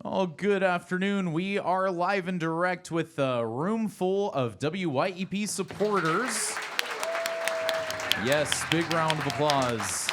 Oh, good afternoon. We are live and direct with a room full of WYEP supporters. Yes, big round of applause.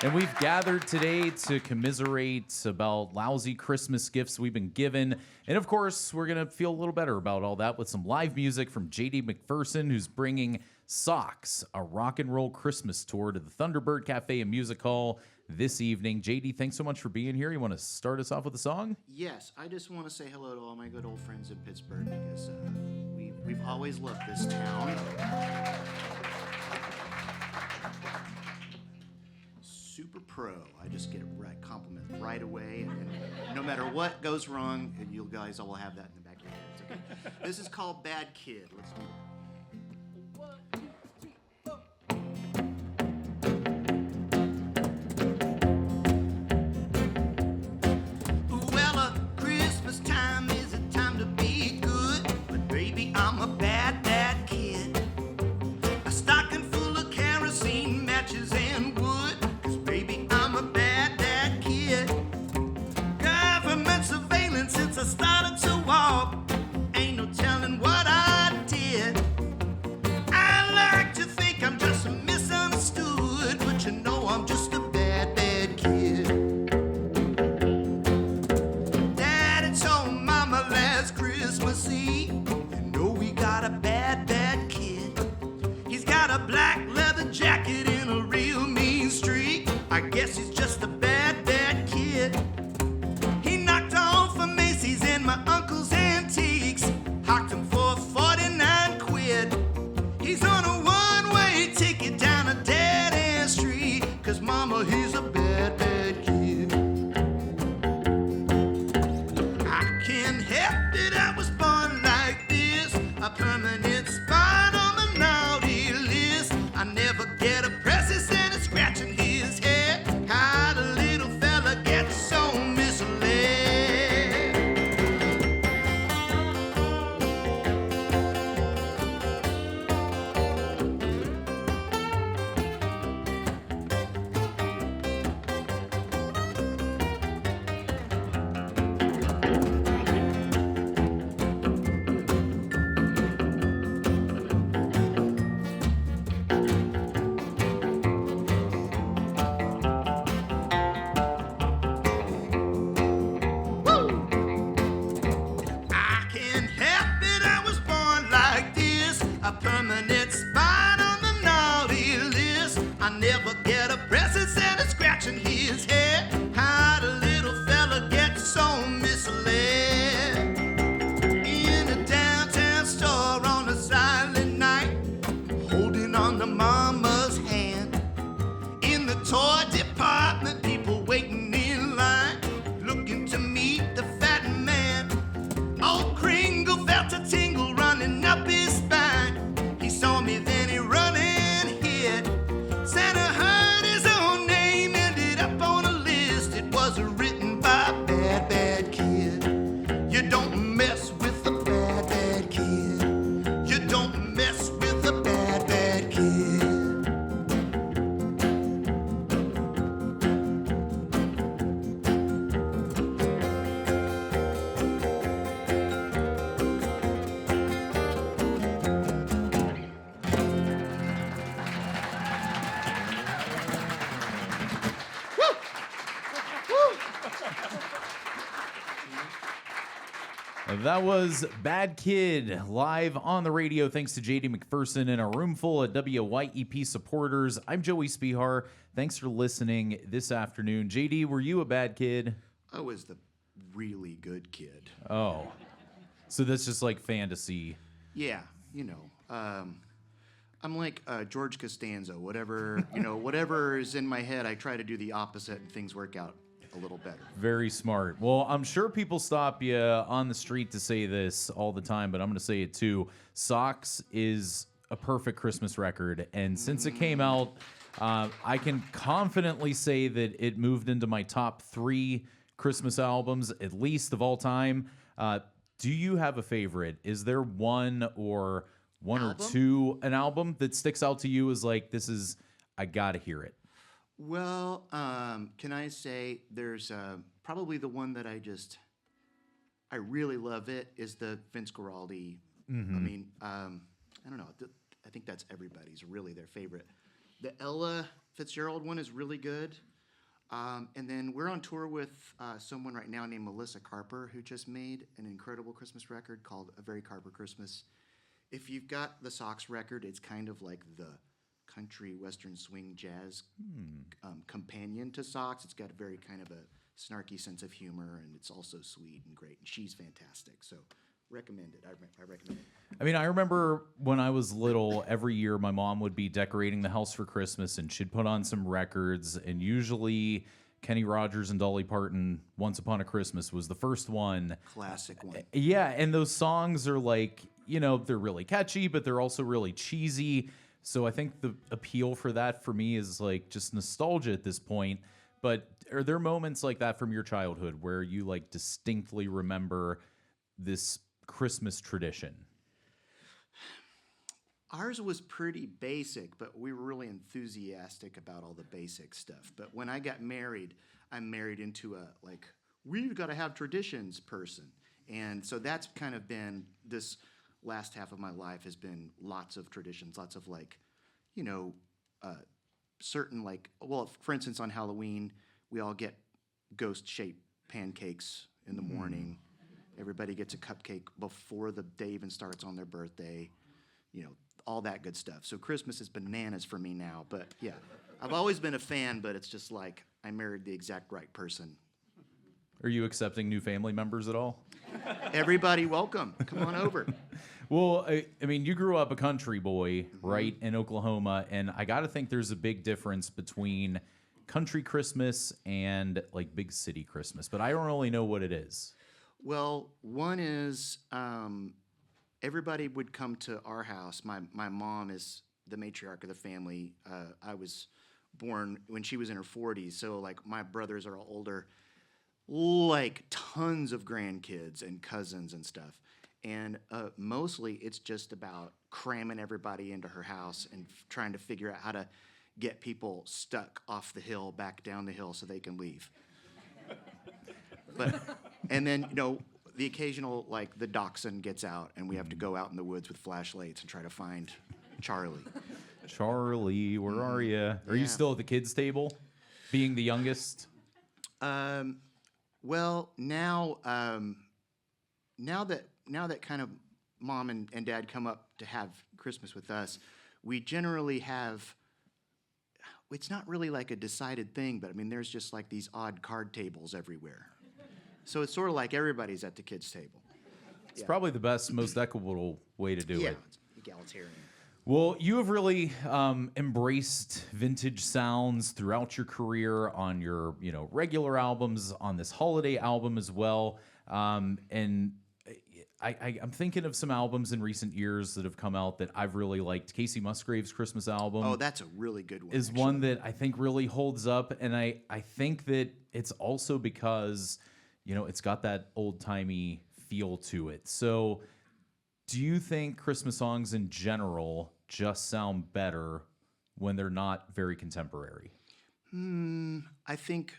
And we've gathered today to commiserate about lousy Christmas gifts we've been given. And of course, we're going to feel a little better about all that with some live music from JD McPherson, who's bringing Socks, a rock and roll Christmas tour to the Thunderbird Cafe and Music Hall this evening. JD, thanks so much for being here. You want to start us off with a song? Yes, I just want to say hello to all my good old friends in Pittsburgh because we've always loved this town. Super pro. I just get a compliment right away, and no matter what goes wrong, you guys all will have that in the back of your heads. Okay? This is called Bad Kid. Let's do it. That was Bad Kid live on the radio thanks to JD McPherson in a room full of WYEP supporters. I'm Joey Spehar. Thanks for listening this afternoon. JD, were you a bad kid? I was the really good kid. Oh, so that's just like fantasy. Yeah, you know. I'm like George Costanza. Whatever is in my head, I try to do the opposite and things work out a little better. Very smart. Well, I'm sure people stop you on the street to say this all the time, but I'm going to say it too. Socks is a perfect Christmas record, and since it came out, I can confidently say that it moved into my top 3 Christmas albums, at least of all time. Do you have a favorite? Is there one or two, an album that sticks out to you as like, I got to hear it? Well, can I say there's probably the one that I just I really love it is the Vince Guaraldi. I mean, I don't know. I think that's everybody's really their favorite. The Ella Fitzgerald one is really good. And then we're on tour with someone right now named Melissa Carper, who just made an incredible Christmas record called A Very Carper Christmas. If you've got the Sox record, it's kind of like the country, western, swing, jazz companion to Sox. It's got a very kind of a snarky sense of humor, and it's also sweet and great. And she's fantastic. So recommend it. I recommend it. I mean, I remember when I was little, every year my mom would be decorating the house for Christmas, and she'd put on some records, and usually Kenny Rogers and Dolly Parton, Once Upon a Christmas was the first one. Classic one. Yeah, and those songs are like, you know, they're really catchy, but they're also really cheesy. So I think the appeal for that for me is like just nostalgia at this point. But are there moments like that from your childhood where you like distinctly remember this Christmas tradition? Ours was pretty basic, but we were really enthusiastic about all the basic stuff. But when I got married, I'm married into a, like, we've got to have traditions person. And so that's kind of been, this last half of my life has been lots of traditions, lots of, like, you know, certain, like, well, for instance, on Halloween, we all get ghost-shaped pancakes in the morning. Everybody gets a cupcake before the day even starts on their birthday. You know, all that good stuff. So Christmas is bananas for me now. But yeah, I've always been a fan, but it's just like I married the exact right person. Are you accepting new family members at all? Everybody welcome. Come on over. Well, I mean, you grew up a country boy, right, in Oklahoma, and I got to think there's a big difference between country Christmas and like big city Christmas, but I don't really know what it is. Well, one is everybody would come to our house. My mom is the matriarch of the family. I was born when she was in her 40s, so like my brothers are all older, like tons of grandkids and cousins and stuff. And mostly it's just about cramming everybody into her house and trying to figure out how to get people stuck off the hill back down the hill so they can leave. But and then, you know, the occasional, like, the dachshund gets out, and we have to go out in the woods with flashlights and try to find Charlie. Charlie, where are you? Are you Yeah. still at the kids' table, being the youngest? Well, now that kind of mom and dad come up to have Christmas with us, we generally have. It's not really like a decided thing, but I mean, there's just like these odd card tables everywhere. So it's sort of like everybody's at the kids' table. It's probably the best, most equitable way to do Yeah, it. it's egalitarian. Well, you have really embraced vintage sounds throughout your career on your, you know, regular albums, on this holiday album as well. And I'm thinking of some albums in recent years that have come out that I've really liked. Casey Musgrave's Christmas album. Oh, that's a really good one. Is actually. one that I think really holds up, and I think that it's also because, you know, it's got that old-timey feel to it. So do you think Christmas songs in general just sound better when they're not very contemporary? I think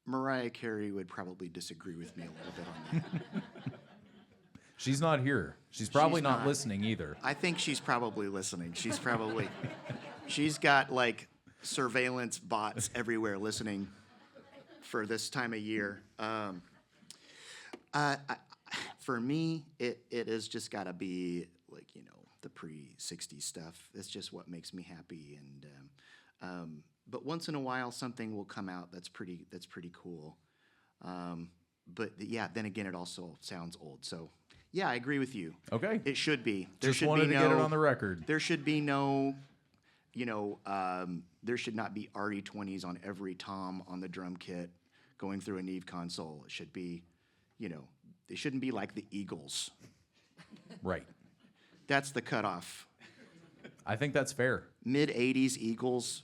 Mariah Carey would probably disagree with me a little bit on that. She's not here. She's probably She's not not. listening either. I think she's probably listening. She's got like surveillance bots everywhere listening for this time of year. For me, it has just got to be like, you know, the pre-60s stuff. That's just what makes me happy. And but once in a while, something will come out that's pretty cool. But yeah, then again, it also sounds old. So yeah, I agree with you. Okay. It should be. Just wanted to get it on the record. There should be no, you know, there should not be RE20s on every tom on the drum kit going through a Neve console. It should be, you know, they shouldn't be like the Eagles. Right. That's the cutoff. I think that's fair. Mid-'80s Eagles,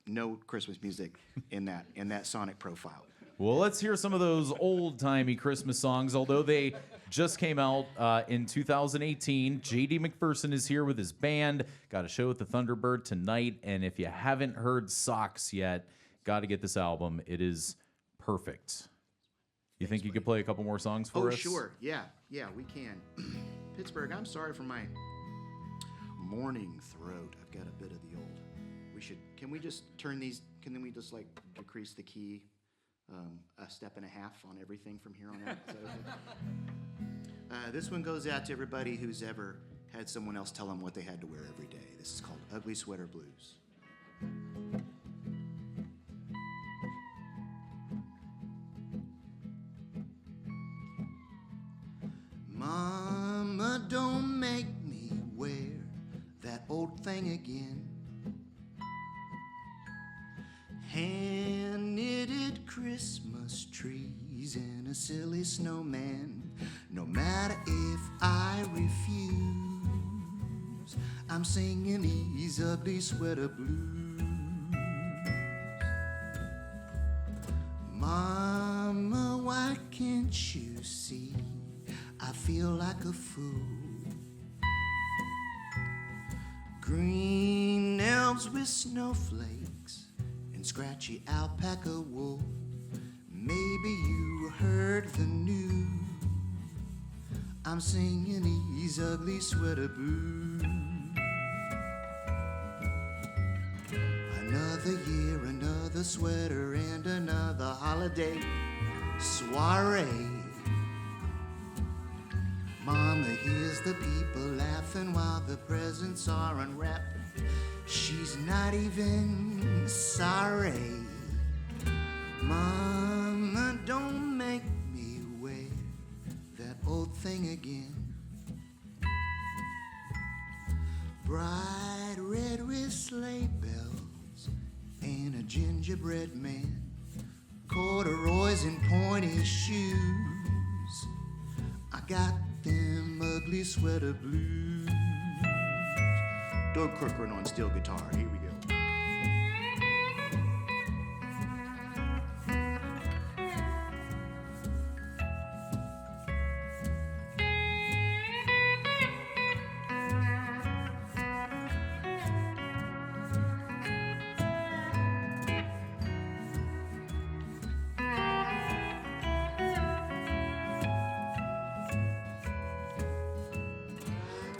no Christmas music in that sonic profile. Well, let's hear some of those old-timey Christmas songs, although they just came out in 2018. JD McPherson is here with his band. Got a show at the Thunderbird tonight, and if you haven't heard Socks yet, got to get this album. It is perfect. You think you could play a couple more songs for us? Oh, sure. Yeah, we can. Pittsburgh, I'm sorry for my morning throat. I've got a bit of the old. Can we just turn these, can we just like decrease the key a step and a half on everything from here on out? Is that okay? This one goes out to everybody who's ever had someone else tell them what they had to wear every day. This is called Ugly Sweater Blues. Mama, don't make me wear that old thing again. Hand-knitted Christmas trees and a silly snowman. No matter if I refuse, I'm singing these ugly sweater blues. Mama, why can't you see? I feel like a fool. Green elves with snowflakes and scratchy alpaca wool. Maybe you heard the news. I'm singing these ugly sweater blues. Another year, another sweater, and another holiday soiree. Mama hears the people laughing while the presents are unwrapped. She's not even sorry. Mama, don't make me wear that old thing again. Bright red with sleigh bells and a gingerbread man, corduroys and pointy shoes. I got them ugly sweater blues. Doug Corcoran on steel guitar. Here we go.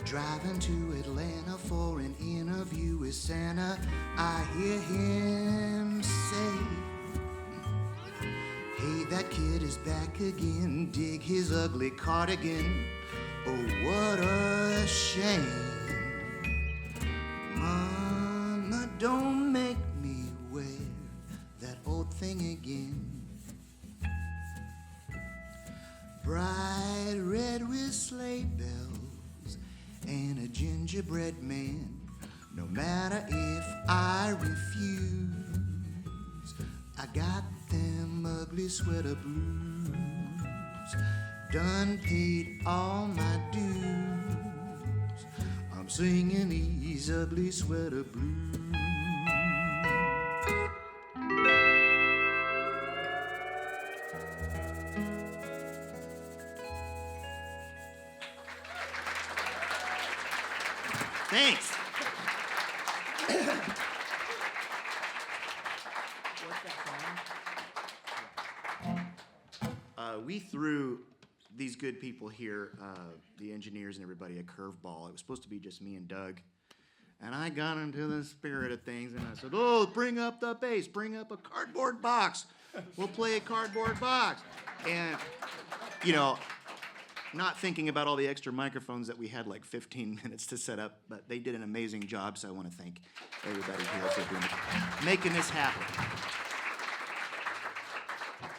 Driving to Atlanta for an interview with Santa, I hear him say, hey, that kid is back again, dig his ugly cardigan, oh, what a shame. Mama, don't make me wear that old thing again. Bright red with sleigh bells and a gingerbread man. No matter if I refuse, I got them ugly sweater blues. Done paid all my dues. I'm singing these ugly sweater blues. Thanks. We threw these good people here, the engineers and everybody, a curveball. It was supposed to be just me and Doug. And I got into the spirit of things, and I said, oh, bring up the bass, bring up a cardboard box. We'll play a cardboard box. And, you know, not thinking about all the extra microphones that we had like 15 minutes to set up, but they did an amazing job, so I want to thank everybody here for making this happen.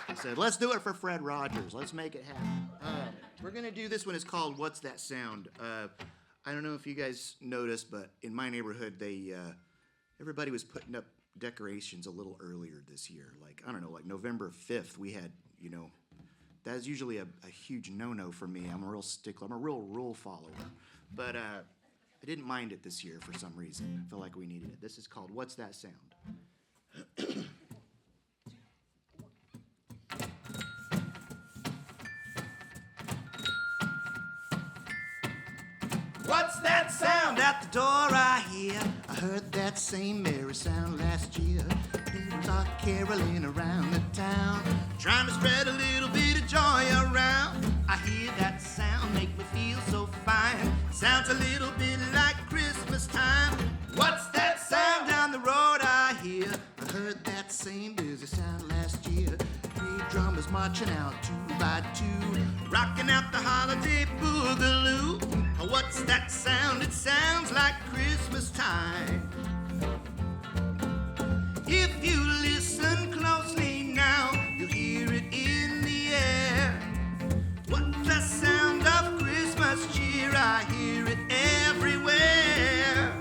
I said, let's do it for Fred Rogers. Let's make it happen. We're going to do this one. It's called What's That Sound? I don't know if you guys noticed, but in my neighborhood, everybody was putting up decorations a little earlier this year. Like, I don't know, like November 5th, we had, you know, that's usually a huge no-no for me. I'm a real stickler. I'm a real rule follower. But I didn't mind it this year for some reason. I feel like we needed it. This is called What's That Sound? What's that sound at the door I hear? I heard that same merry sound last year. People are caroling around the town, trying to spread a little bit of joy drummers marching out two by two, rocking out the holiday boogaloo. What's that sound? It sounds like Christmas time. If you listen closely now, you'll hear it in the air. What's the sound of Christmas cheer? I hear it everywhere.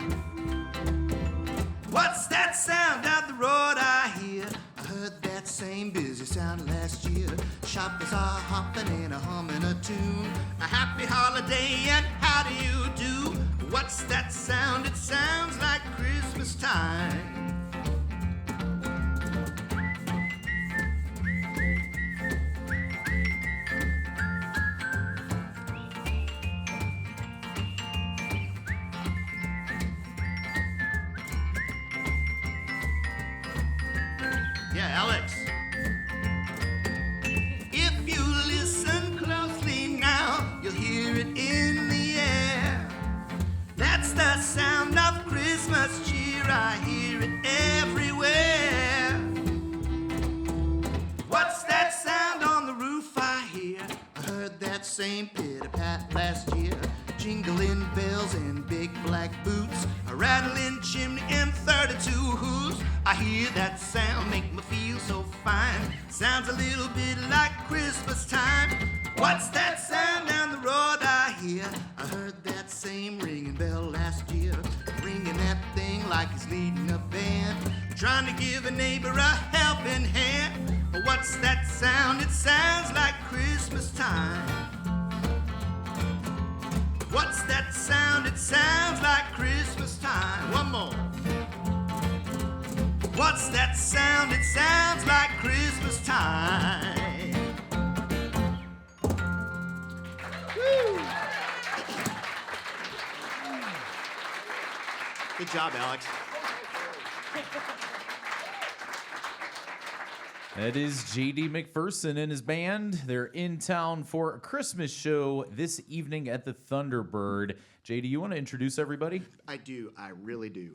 What's that sound of the road I hear? I heard that same busy sound last year. Shoppers are hopping and a humming a tune. A happy holiday and how do you do? What's that sound? It sounds like Christmas time. Yeah, Alex. If you listen closely now, you'll hear it in the air. That's the sound of Christmas cheer. I hear it everywhere. What's that sound on the roof I hear? I heard that same pitter-pat last year. Jingling bells and big black boots, a rattling chimney and 32 hooves. I hear that sound, make me feel so fine. Sounds a little bit like Christmas time. What's that sound down the road I hear? I heard that same ringing bell last year, ringing that thing like he's leading a band, trying to give a neighbor a helping hand. What's that sound? It sounds like Christmas time. What's that sound? It sounds like Christmas time. One more. What's that sound? It sounds like Christmas time. Woo. Good job, Alex. That is JD McPherson and his band. They're in town for a Christmas show this evening at the Thunderbird. JD, you want to introduce everybody? I do. I really do.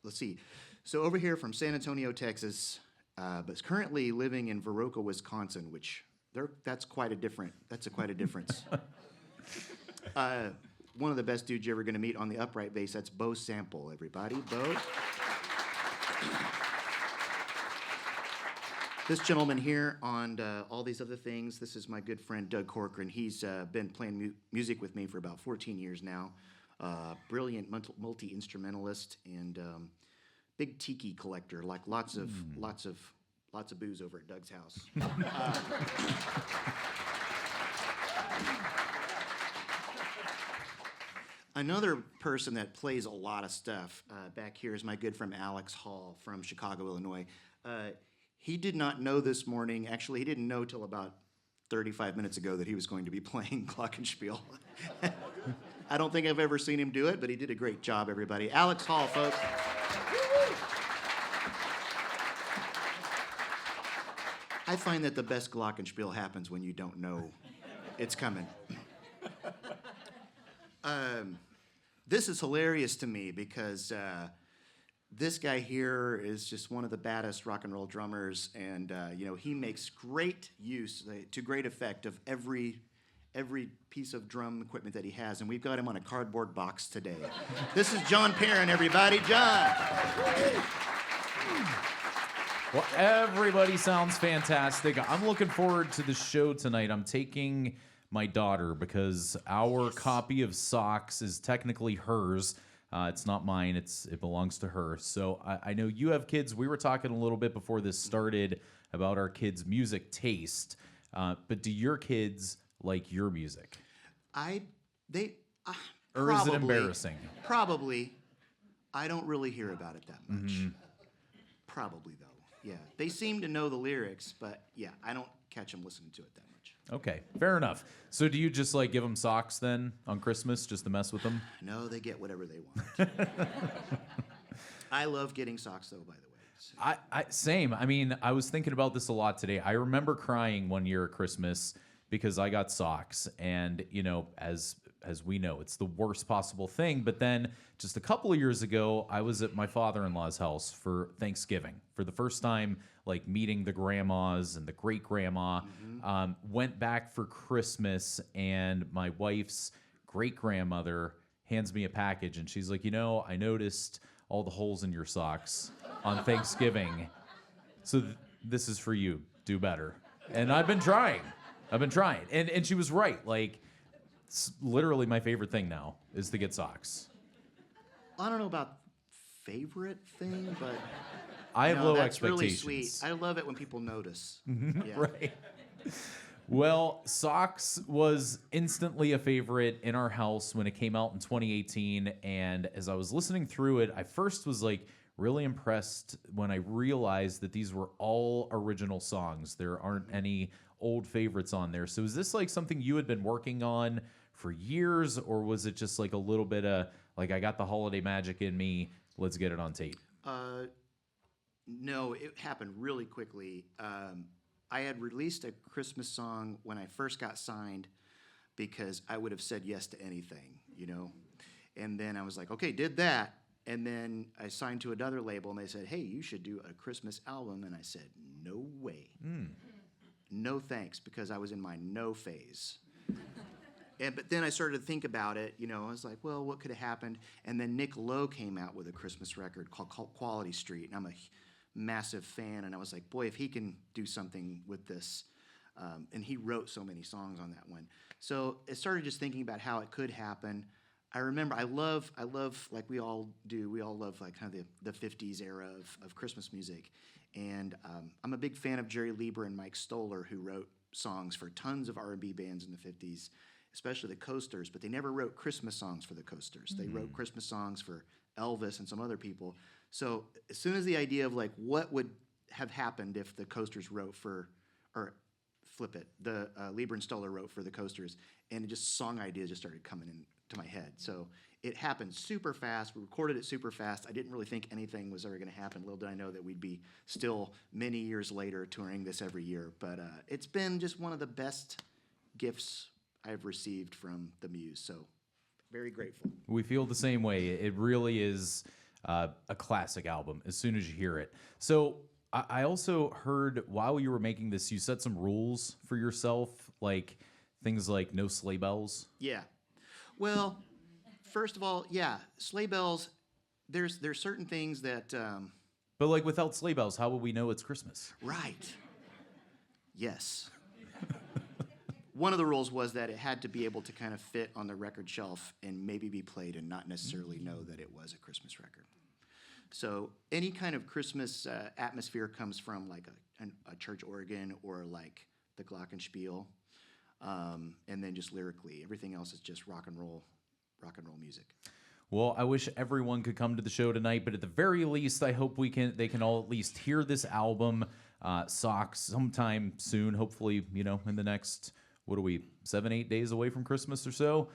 Let's see. So over here from San Antonio, Texas, but is currently living in Viroqua, Wisconsin, which that's quite a difference. One of the best dudes you're ever going to meet on the upright bass. That's Bo Sample, everybody. Bo. This gentleman here on all these other things, this is my good friend Doug Corcoran. He's been playing music with me for about 14 years now. Brilliant multi-instrumentalist and big tiki collector, like lots of booze over at Doug's house. Another person that plays a lot of stuff back here is my good friend Alex Hall from Chicago, Illinois. He did not know this morning, actually he didn't know till about 35 minutes ago that he was going to be playing Glockenspiel. I don't think I've ever seen him do it, but he did a great job, everybody. Alex Hall, folks. I find that the best Glockenspiel happens when you don't know it's coming. This is hilarious to me because this guy here is just one of the baddest rock and roll drummers, and he makes great use, to great effect, of every piece of drum equipment that he has, and we've got him on a cardboard box today. This is John Perrin, everybody. John. Well, everybody sounds fantastic. I'm looking forward to the show tonight. I'm taking my daughter because our copy of Socks is technically hers. It's not mine. It belongs to her. So I know you have kids. We were talking a little bit before this started about our kids' music taste. But do your kids like your music? Or probably, is it embarrassing? Probably. I don't really hear about it that much. Mm-hmm. Probably, though. Yeah. They seem to know the lyrics, but yeah, I don't catch them listening to it that much. Okay, fair enough. So do you just give them socks then on Christmas just to mess with them? No, they get whatever they want. I love getting socks, though, by the way. So. Same. I mean, I was thinking about this a lot today. I remember crying one year at Christmas because I got socks. And, as as we know, it's the worst possible thing. But then just a couple of years ago, I was at my father-in-law's house for Thanksgiving for the first time, like meeting the grandmas and the great grandma. Went back for Christmas, and my wife's great grandmother hands me a package, and she's like, I noticed all the holes in your socks on Thanksgiving. So this is for you. Do better. And I've been trying. And she was right. Like, it's literally my favorite thing now is to get socks. I don't know about favorite thing, but I have low that's really expectations. sweet. I love it when people notice. Yeah. Right. Well, Socks was instantly a favorite in our house when it came out in 2018. And as I was listening through it, I first was like really impressed when I realized that these were all original songs. There aren't any old favorites on there. So is this like something you had been working on for years, or was it just like a little bit of like, I got the holiday magic in me, let's get it on tape? No, it happened really quickly. I had released a Christmas song when I first got signed because I would have said yes to anything, And then I was like, okay, did that. And then I signed to another label, and they said, hey, you should do a Christmas album. And I said, no way. No thanks, because I was in my no phase. But then I started to think about it, I was like, well, what could have happened? And then Nick Lowe came out with a Christmas record called Quality Street, and I'm a massive fan, and I was like, boy, if he can do something with this. And he wrote so many songs on that one. So I started just thinking about how it could happen. I remember I love like we all do, we all love like kind of the 50s era of Christmas music. And I'm a big fan of Jerry Lieber and Mike Stoller, who wrote songs for tons of R&B bands in the 50s, especially the Coasters, but they never wrote Christmas songs for the Coasters. They wrote Christmas songs for Elvis and some other people. So as soon as the idea of like what would have happened if the Coasters wrote for, or flip it, the Lieber and Stoller wrote for the Coasters, and just song ideas just started coming into my head. So it happened super fast. We recorded it super fast. I didn't really think anything was ever going to happen. Little did I know that we'd be still many years later touring this every year. But it's been just one of the best gifts I've received from the Muse. So very grateful. We feel the same way. It really is a classic album as soon as you hear it. So I also heard while you were making this, you set some rules for yourself, like things like no sleigh bells. Yeah. Well, first of all, yeah, sleigh bells, there's certain things that... But like without sleigh bells, how would we know it's Christmas? Right. Yes. One of the rules was that it had to be able to kind of fit on the record shelf and maybe be played and not necessarily know that it was a Christmas record. So any kind of Christmas atmosphere comes from like a church organ or like the glockenspiel, and then just lyrically. Everything else is just rock and roll music. Well, I wish everyone could come to the show tonight, but at the very least, I hope they can all at least hear this album, Socks, sometime soon. Hopefully, in the next, 7-8 days away from Christmas or so.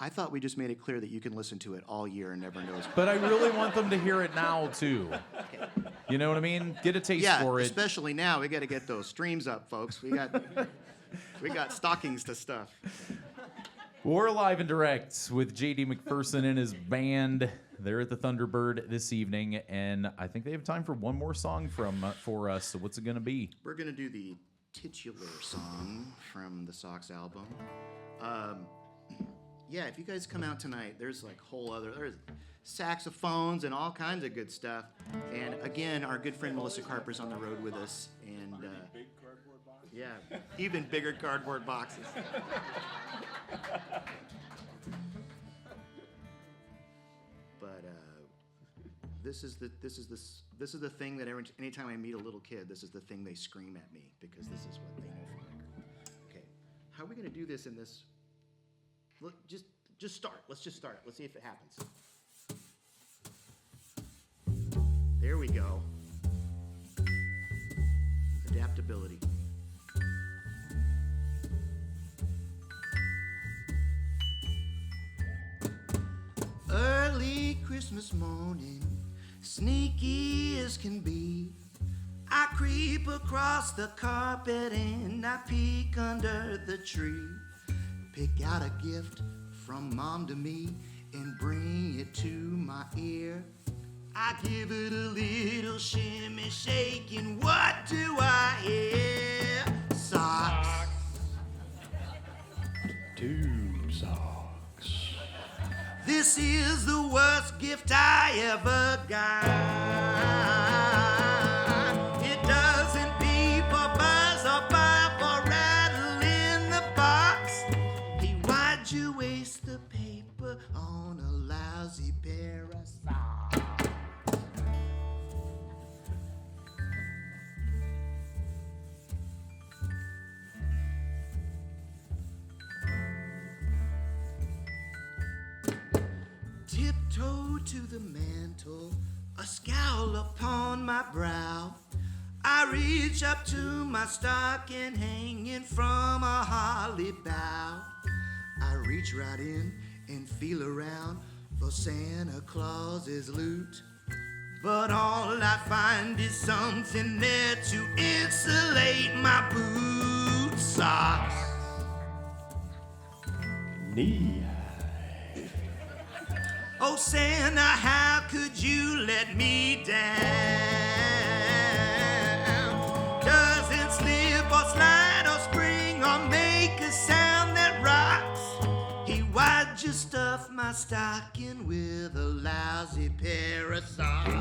I thought we just made it clear that you can listen to it all year and never know. But I really want them to hear it now, too. Okay. You know what I mean? Get a taste for it. Yeah, especially now. We got to get those streams up, folks. We got stockings to stuff. We're live and direct with JD McPherson and his band. They're at the Thunderbird this evening, and I think they have time for one more song for us. So what's it going to be? We're going to do the titular song from the Socks album. Yeah, if you guys come out tonight, there's there's saxophones and all kinds of good stuff. And again, our good friend Melissa Carper's on the road with us. And big cardboard boxes. Yeah, even bigger cardboard boxes. But this is the thing that anytime I meet a little kid, this is the thing they scream at me because this is what they know from the record. Okay, how are we gonna do this in this? Look, just start. Let's just start. Let's see if it happens. There we go. Adaptability. Early Christmas morning, sneaky as can be, I creep across the carpet and I peek under the tree. Pick out a gift from mom to me and bring it to my ear. I give it a little shimmy shaking. What do I hear? Socks. Tube socks. This is the worst gift I ever got. It doesn't beep or buzz or pop or rattle in the box. Hey, why'd you waste the paper on a lousy pair of socks? Tiptoe to the mantle, a scowl upon my brow. I reach up to my stocking hanging from a holly bough. I reach right in and feel around for Santa Claus's loot. But all I find is something there to insulate my boot socks. Knee high. Oh, Santa, how could you let me down? Doesn't slip or slide or spring or make a sound that rocks. Hey, why'd you stuff my stocking with a lousy pair of socks?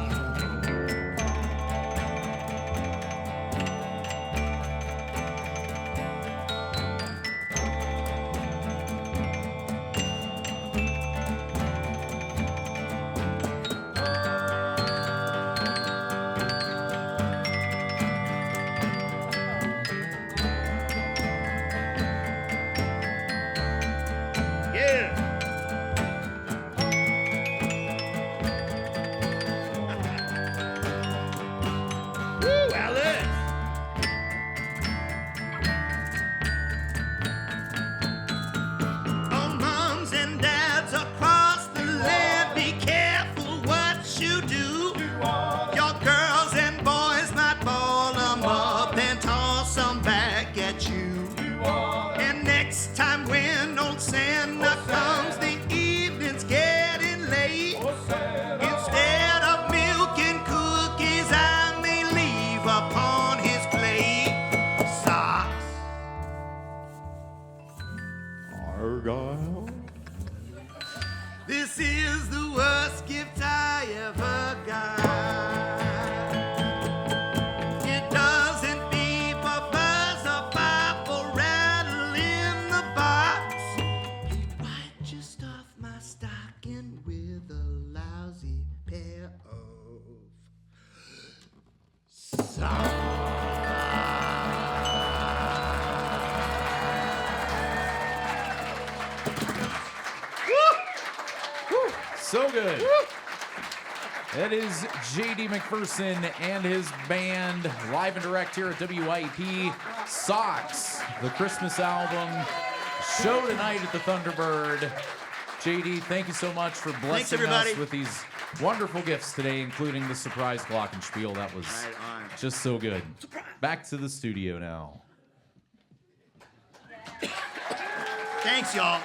Argyle. This is the worst gift I ever got. It doesn't beep or buzz or pop or rattle in the box. Why'd you stuff my stocking with a lousy pair of socks? So good. That is JD McPherson and his band live and direct here at WYEP. Socks, the Christmas album. Show tonight at the Thunderbird. JD, thank you so much for blessing us with these wonderful gifts today, including the surprise glockenspiel. That was just so good. Back to the studio now. Thanks, y'all.